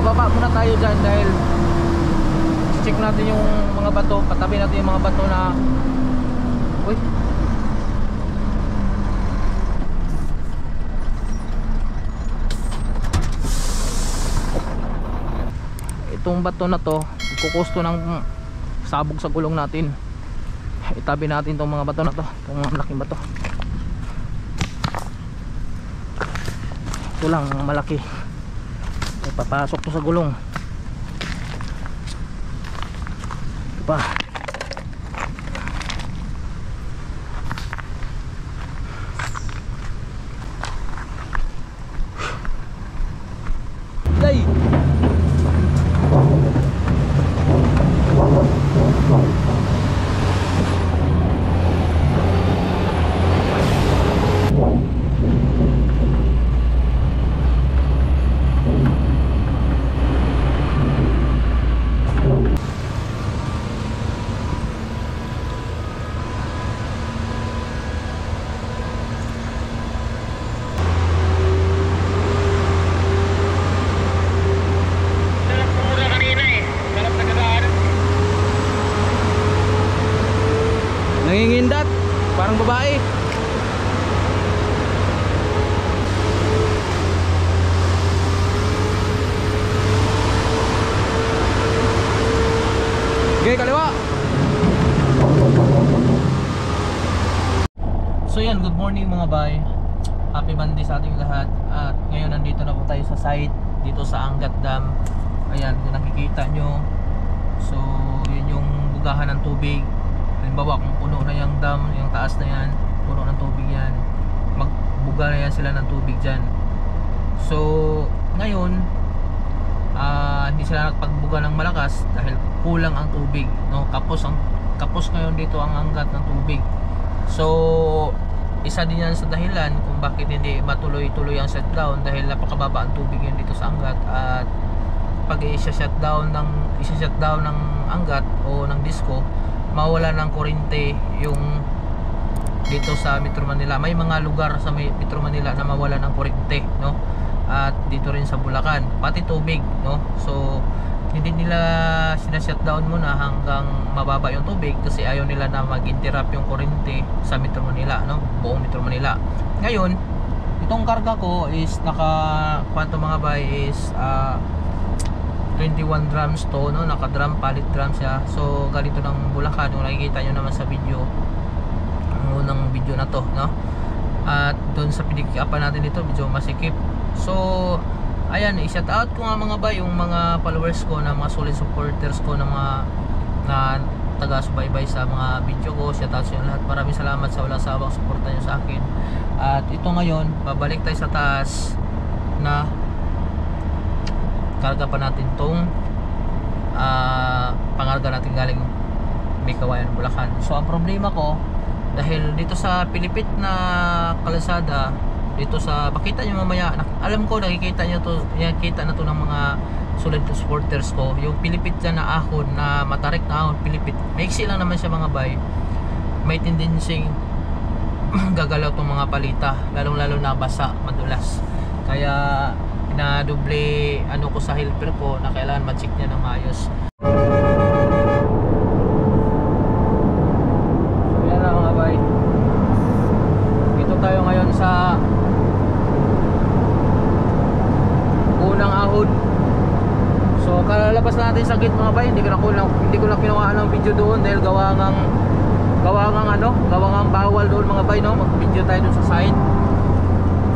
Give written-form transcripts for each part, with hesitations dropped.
bababa muna tayo dyan dahil check natin yung mga bato, patabi natin yung mga bato na uy, itong bato na to kukusto ng sabog sa gulong natin. Itabi natin itong mga bato na to, itong mga malaking bato. Ito lang malaki, papasok to sa gulong. Ito pa. Day. Nangingindat, parang babae. Okay, kaliwa. So yan, good morning mga bay. Happy Monday sa ating lahat. At ngayon nandito na po tayo sa site, dito sa Angat Dam. Ayan, kung nakikita nyo. So yun yung bugahan ng tubig. Halimbawa kung puno na yung dam, yung taas na yan, puno ng tubig yan, magbuga na yan sila ng tubig dyan. So ngayon hindi sila nagpagbuga ng malakas dahil kulang ang tubig, no? Kapos ngayon dito ang anggat ng tubig. So isa din yan sa dahilan kung bakit hindi matuloy-tuloy ang shutdown, dahil napakababa ang tubig yun dito sa anggat. At pag i-shutdown ng anggat o ng disco, mawala ng kuryente yung dito sa Metro Manila. May mga lugar sa Metro Manila na mawala ng kuryente, no? At dito rin sa Bulacan, pati tubig, no? So hindi nila sinashutdown muna hanggang mababa yung tubig kasi ayaw nila na mag-interrupt yung kuryente sa Metro Manila, no? Buong Metro Manila. Ngayon, itong karga ko is kwanto mga bay is 21 drums to, no? Naka-drum, palit drum siya. So ganito ng Bulacan, kung nakikita nyo naman sa video, ang unang video na to, no? At doon sa pinag-upan natin dito, medyo masikip. So ayan, i-shout out ko nga mga bay yung mga followers ko, na mga solid supporters ko, na mga na taga-subaybay sa mga video ko. Shout out sa inyo lahat. Maraming salamat sa walang sawang suporta nyo sa akin. At ito ngayon, babalik tayo sa taas na karga pa natin tong pangarga natin galing Bikawayan, Bulacan. So ang problema ko, dahil dito sa Pilipit na kalsada, dito sa, makita nyo mamaya, alam ko nakikita nyo to, nakikita na to ng mga solid supporters ko, yung Pilipit dyan na ahon, na matarik na ahon, Pilipit, maiksi lang naman siya mga bay, may tendency gagalaw tong mga palita, lalong na basa, madulas. Kaya pinadoble ano ko sa helper ko na kailangan ma-check niya ng maayos. So yan na mga bay, dito tayo ngayon sa unang ahon. So kalalabas natin sa gate mga bay, hindi ko na kinuha ng video doon dahil gawa ngang bawal doon mga bay, no? Mag-video tayo doon sa site.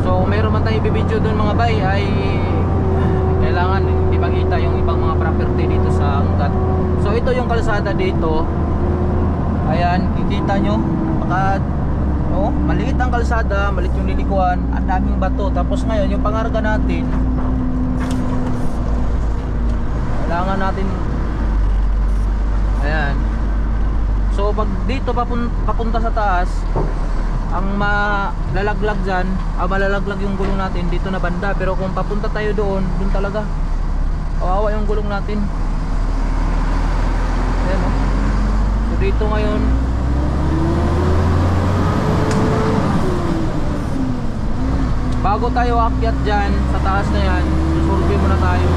So kung mayroon man tayong i-video doon mga bay, ay kailangan ipakita yung ibang mga property dito sa anggat. So ito yung kalsada dito. Ayan, kikita nyo, maliit ang kalsada, maliit yung lilikuan, ang daming bato. Tapos ngayon yung pangarga natin, kailangan natin, ayan. So pag dito papunta sa taas, ang malalaglag dyan, malalaglag yung gulong natin dito na banda. Pero kung papunta tayo doon talaga kawawa yung gulong natin. Ayan, oh. So dito ngayon, bago tayo aakyat dyan sa taas na yan, susurvey muna tayo.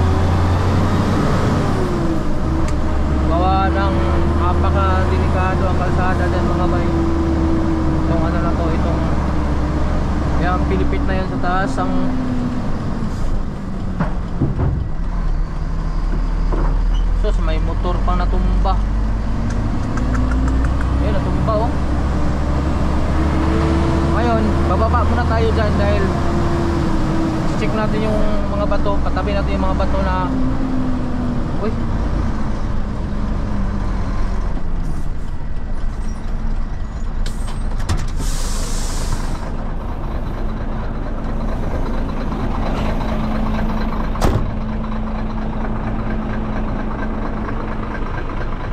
taas ang sus, may motor pang natumba. Ayun, natumba oh. Ngayon, bababa muna tayo dyan dahil check natin yung mga bato, patabi natin yung mga bato na uy,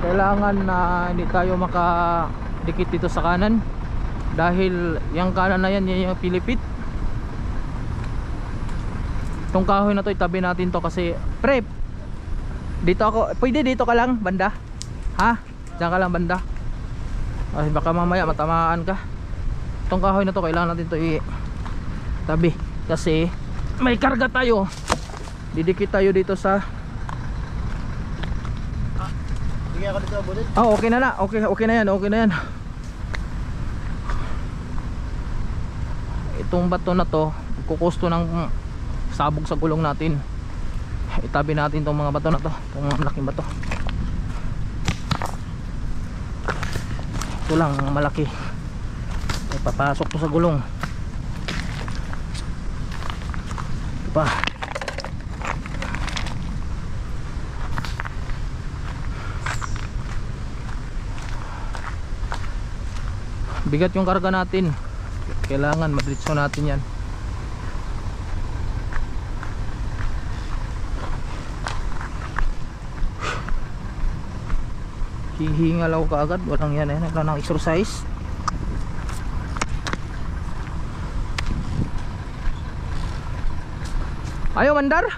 kailangan na hindi tayo makadikit dito sa kanan dahil yung kanan na yan, yung pilipit. Itong kahoy na to itabi natin to kasi pre, dito ako, pwede dito ka lang banda, ha? Diyan ka lang banda, ay baka mamaya matamaan ka. Itong kahoy na to kailangan natin to itabi kasi may karga tayo, didikit tayo dito sa Sige ako dito abutin. oh, okay na, okay na yan, okay na yan. Itong bato na to kukusto ng sabog sa gulong natin. Itabi natin itong mga bato na to, itong malaking bato. Ito lang malaki, ipapasok to sa gulong. Ito pa. Bigat yung karga natin, kailangan madritso natin yan. Hihingal ako kaagad, walang yan eh, wala nang exercise. Ayaw mandar?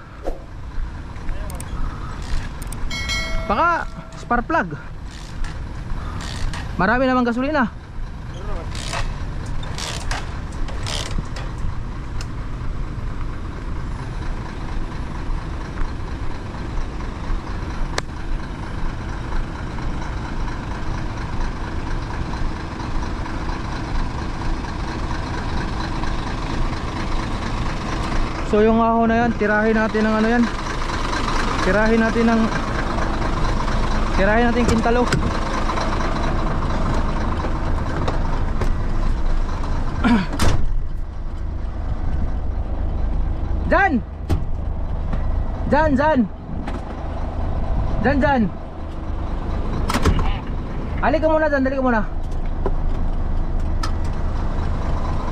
Baka spark plug. Marami namang gasolina. So yung ahon na yan, tirahin natin ng ano yan, tirahin natin kintalo. Dyan halik ka muna dyan, dali ka muna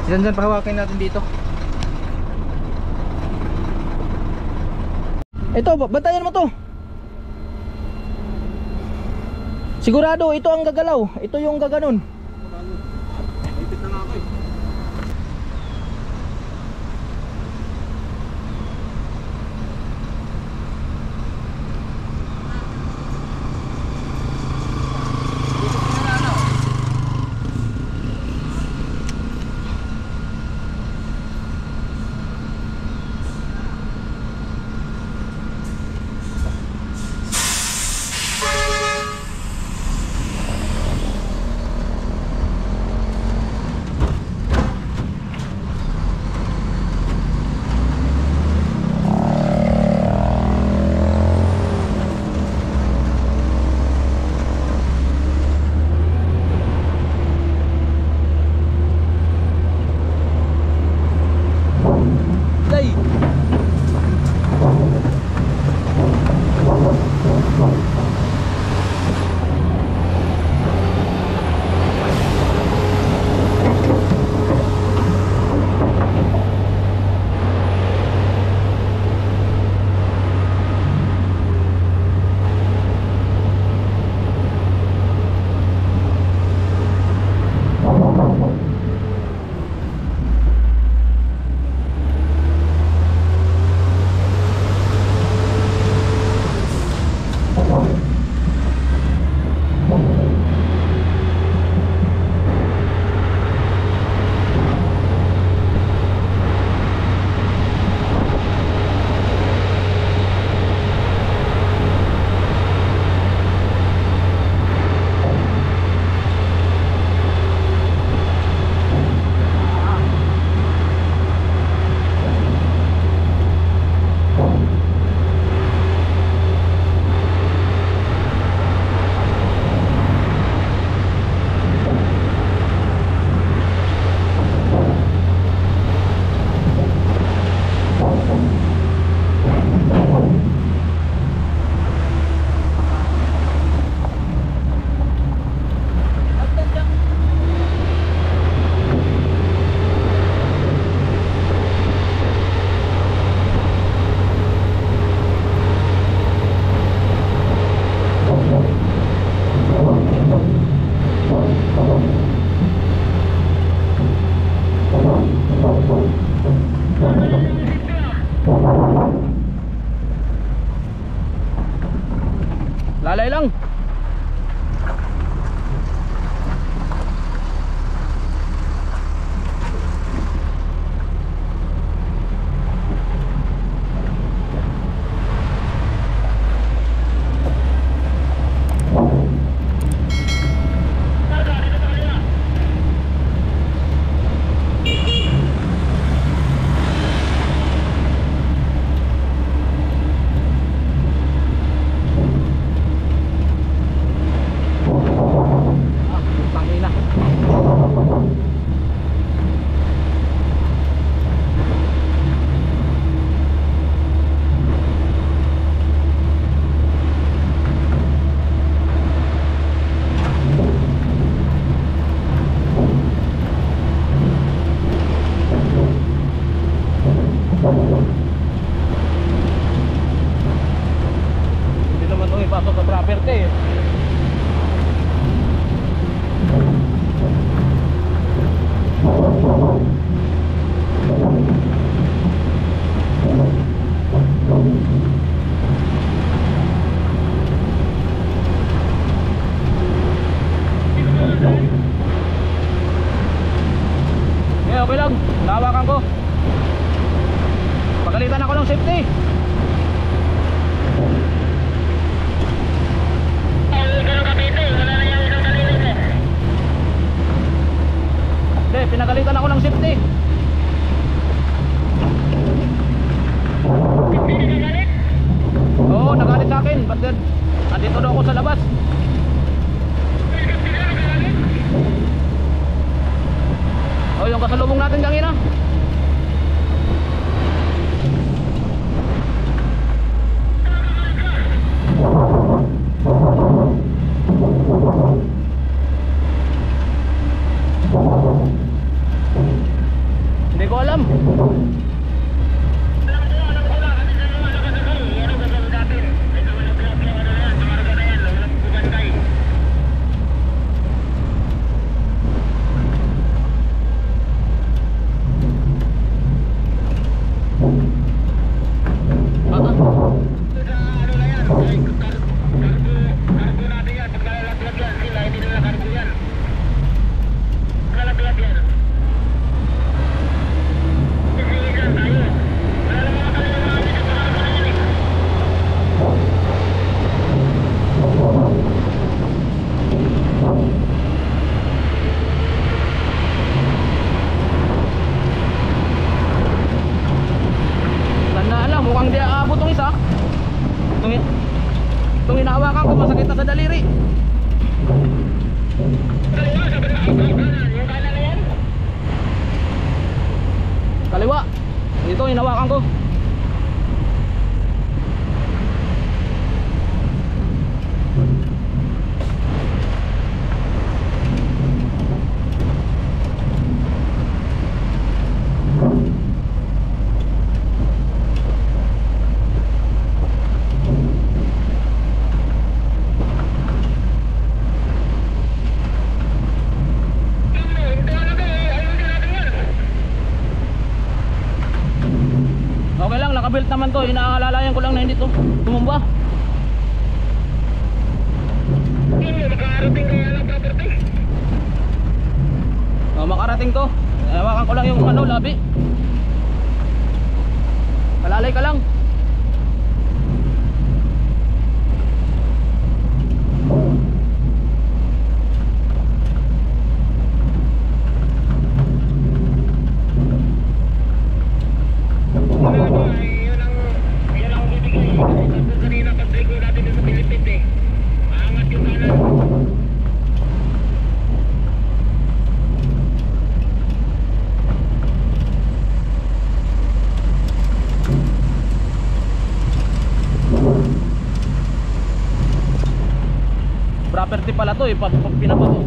dyan, pahawakin natin dito. Ito, bantayan mo to. Sigurado ito ang gagalaw. Ito yung gaganon. Ipit na nga ako eh. Pilay lang. Hindi naman ito ipasok sa property eh. Okay lang, nahawakan ko. Pagalitan ako ng safety. Hindi, pinagalitan ako ng safety. Oo, nagalit sa akin. But then, andito daw ako sa labas. Oh, yung kasalubong natin kanina. Hindi ko alam. Mukhang di aabot itong isa. Itong hinahawakan ko masakit na sa daliri. Kaliwa. Ito hinahawakan ko. Okay lang, nakabuilt naman to. Inaalalayan ko lang na hindi to tumumba. Makarating to. Hawakan ko lang yung ano, labi. Kalalay ka lang. Property pala to eh,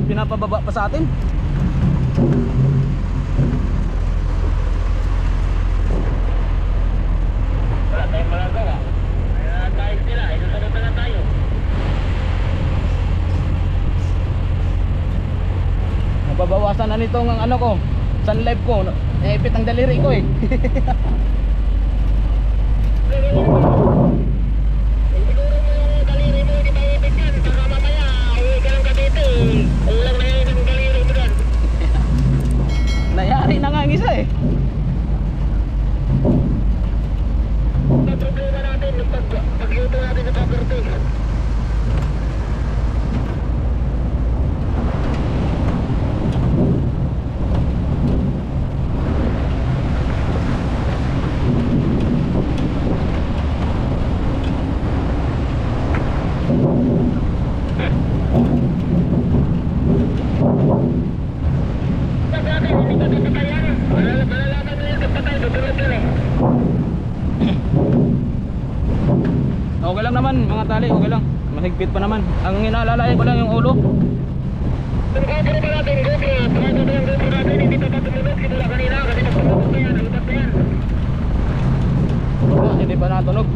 pinapababa pa sa atin. Wala tayong magagawa. Kaya sila, isasagot na tayo. Nababawasan na nitong ang ano ko, sun life ko, naipit ang daliri ko eh. Siguro mo yung daliri mo, hindi maipit yan. Okay lang naman mga tali, okay lang. Mahigpit pa naman. Ang inaalalay ko lang yung ulo. Hindi pa natunog.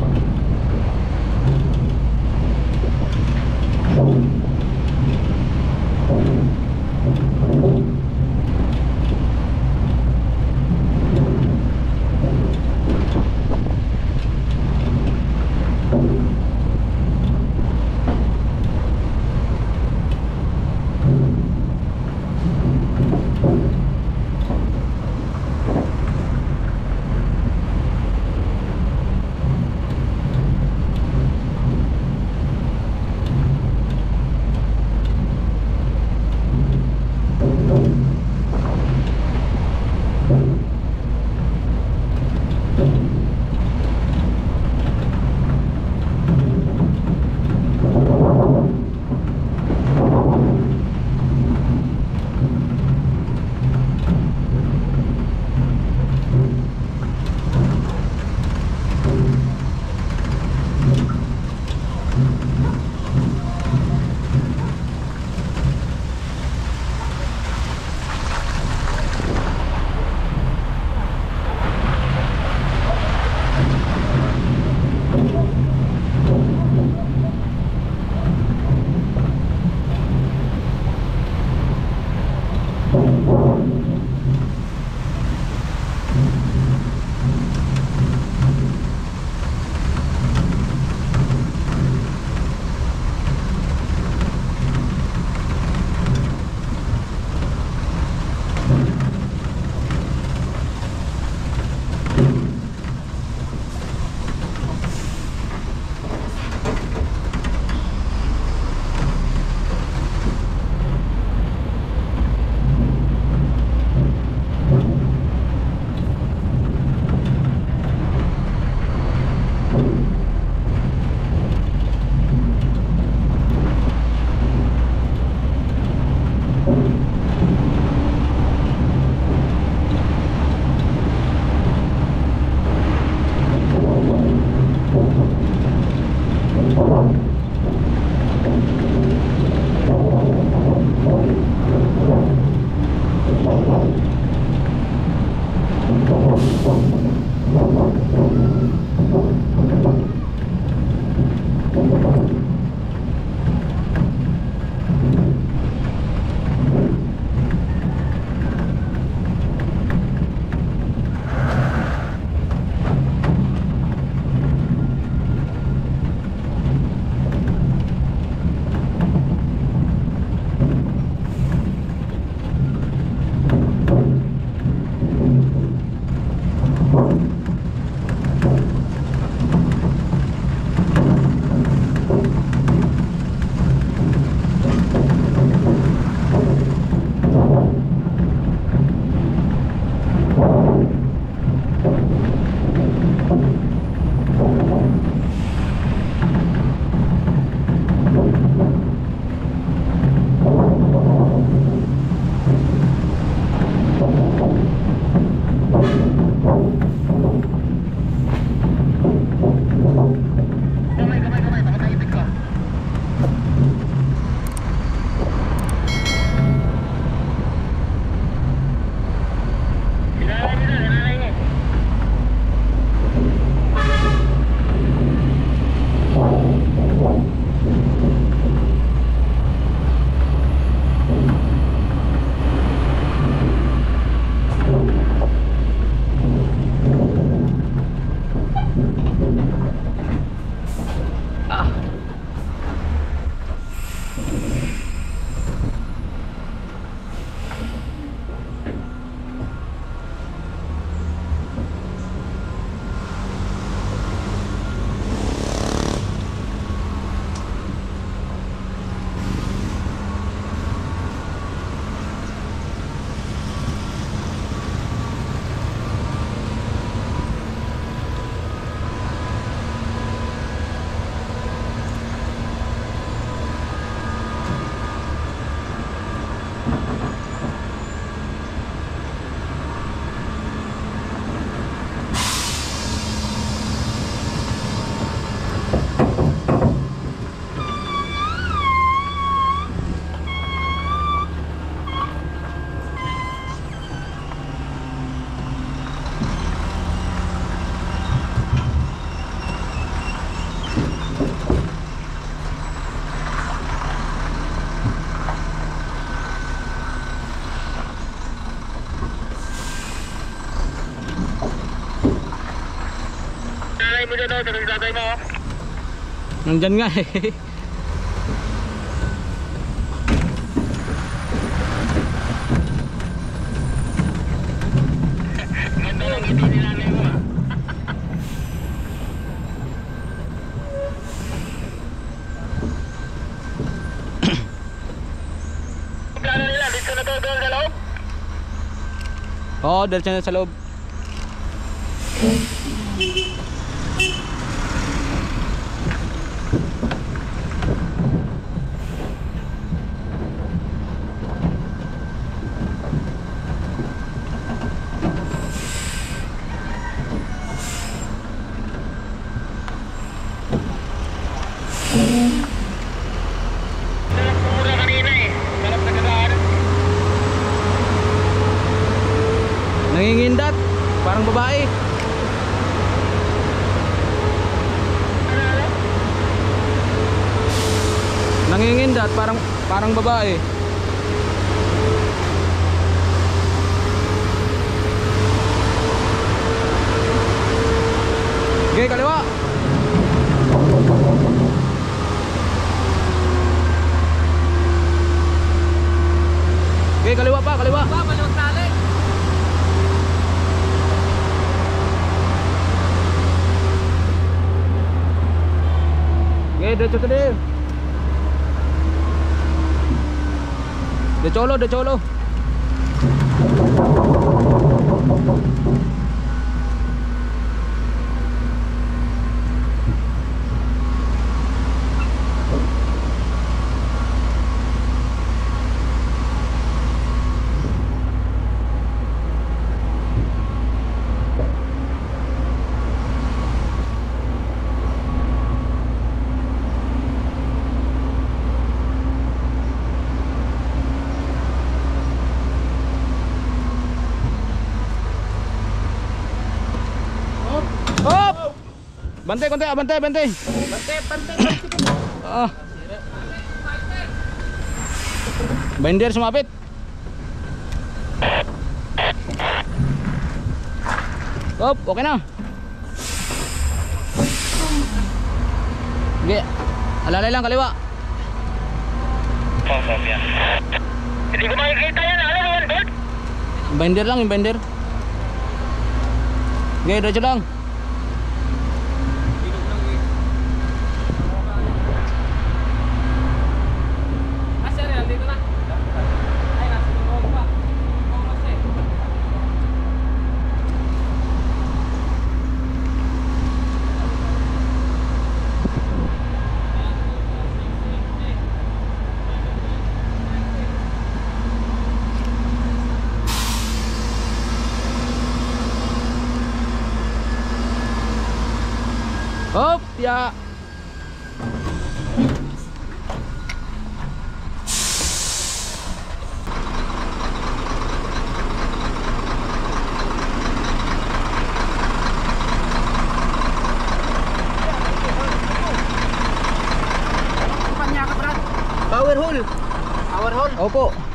Nandyan nga eh. Oo, diretso na sa loob. Nangingindat, parang babae. Nangingindat, parang babae. Okay, kaliwa. Okay, kaliwa pa, kaliwa. Balong tali. Okay, diretso tadi. De cholo. Hop! Bantay, konti, bantay. Bante. Ah. Binder sumapit. Hop, okay na. Okay. Alalay lang, kaliwa. Hindi ko makikita yan. Alam mo yan, Bert? Binder lang, yung binder. Okay, diretso lang. Sir, nandito na. Ay, nasa loob pa. Hop, ya. Power hole. Power hole. Opo.